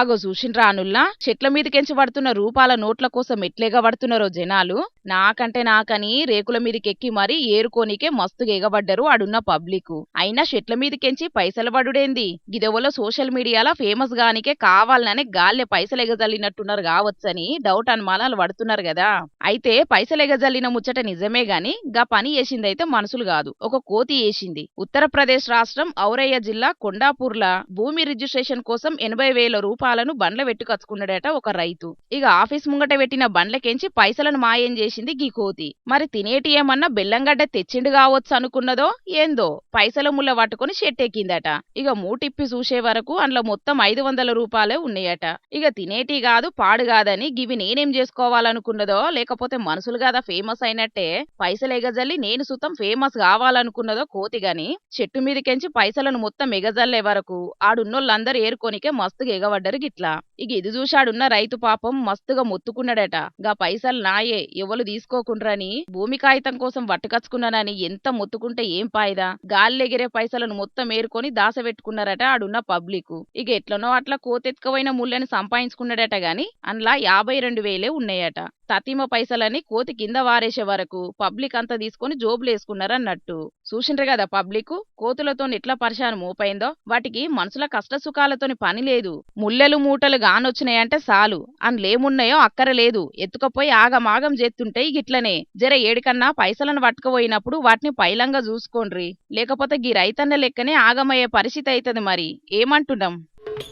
ఆగో చూసిండ్రా అనుల్లా చెట్ల మీదకెంచి పడుతున్న రూపాల నోట్ల కోసం ఎట్లెగబడుతున్నారో జనాలు. నాకని రేకుల మీదకెక్కి మరీ ఏరుకోనికే మస్తుగా ఎగబడ్డరు ఆడున్న పబ్లిక్. అయినా చెట్ల మీదకెంచి పైసలు పడుడేంది? గిదెవలో సోషల్ మీడియాలో ఫేమస్ గానికే కావాలనే గాల్లే పైసలు ఎగజల్లినట్టున్నారు కావచ్చని డౌట్ అనుమానాలు పడుతున్నారు కదా. అయితే పైసలు ఎగజల్లిన ముచ్చట నిజమే గాని గా పని చేసిందైతే మనుషులు కాదు, ఒక కోతి చేసింది. ఉత్తరప్రదేశ్ రాష్ట్రం ఔరయ్య జిల్లా కొండాపూర్ల భూమి రిజిస్ట్రేషన్ కోసం 80,000 రూపాయలను బండ్ల పెట్టుకచ్చుకున్నాడట ఒక రైతు. ఇక ఆఫీస్ ముంగట పెట్టిన బండ్లకెంచి పైసలను మాయం చేసింది గీ కోతి. మరి తినేటి ఏమన్నా బెల్లంగడ్డ తెచ్చిండు కావచ్చు అనుకున్నదో ఏందో పైసల ముళ్ళ పట్టుకుని షెట్టెక్కిందట. ఇక మూటిప్పి చూసే వరకు అందులో మొత్తం 500 రూపాయలే ఉన్నాయట. ఇక తినేటి కాదు పాడు కాదని గివి నేనేం చేసుకోవాలనుకున్నదో, లేకపోతే మనుషులు కదా ఫేమస్ అయినట్టే పైసలు ఎగజల్లి నేను సుతం ఫేమస్ కావాలనుకున్నదో కోతి గాని చెట్టు మీదకెంచి పైసలను మొత్తం ఎగజల్లే వరకు ఆడున్నోళ్ళందరూ ఏరుకోనికే మస్తుగా ఎగబడ్డరు గిట్లా. ఇక ఇది చూశాడున్న రైతు పాపం మస్తుగా మొత్తుకున్నాడట, గా పైసలు నాయే ఎవరు తీసుకోకుండ్రని భూమి కాగితం కోసం పట్టుకచ్చుకున్నానని ఎంత మొత్తుకుంటే ఏం పాయిదా. గాల్లెగిరే పైసలను మొత్తం ఏరుకొని దాసపెట్టుకున్నారట ఆడున్న పబ్లిక్. ఇక ఎట్లనో అట్లా కోతెత్తుకపోయిన ముళ్ళని సంపాదించుకున్నాడట గాని అందులో 52,000 ఉన్నాయట. తతిమ పైసలని కోతి కింద వారేసే వరకు పబ్లిక్ అంతా తీసుకొని జోబులేసుకున్నారన్నట్టు. చూసిండ్రు కదా పబ్లిక్ కోతులతో ఎట్లా పరిశాను మోపైందో. వాటికి మనుషుల కష్ట సుఖాలతోని పని లేదు. ముల్లెలు మూటలు గానొచ్చినాయంటే సాలు, అందులేమున్నాయో అక్కరలేదు ఎత్తుకపోయి ఆగమాగం చేస్తుంటే గిట్లనే. జర ఏడికన్నా పైసలను పట్టుకుపోయినప్పుడు వాటిని పైలంగా చూసుకోండ్రి, లేకపోతే గీ రైతన్న లెక్కనే ఆగమయ్యే పరిస్థితి అవుతుంది. మరి ఏమంటున్నాం?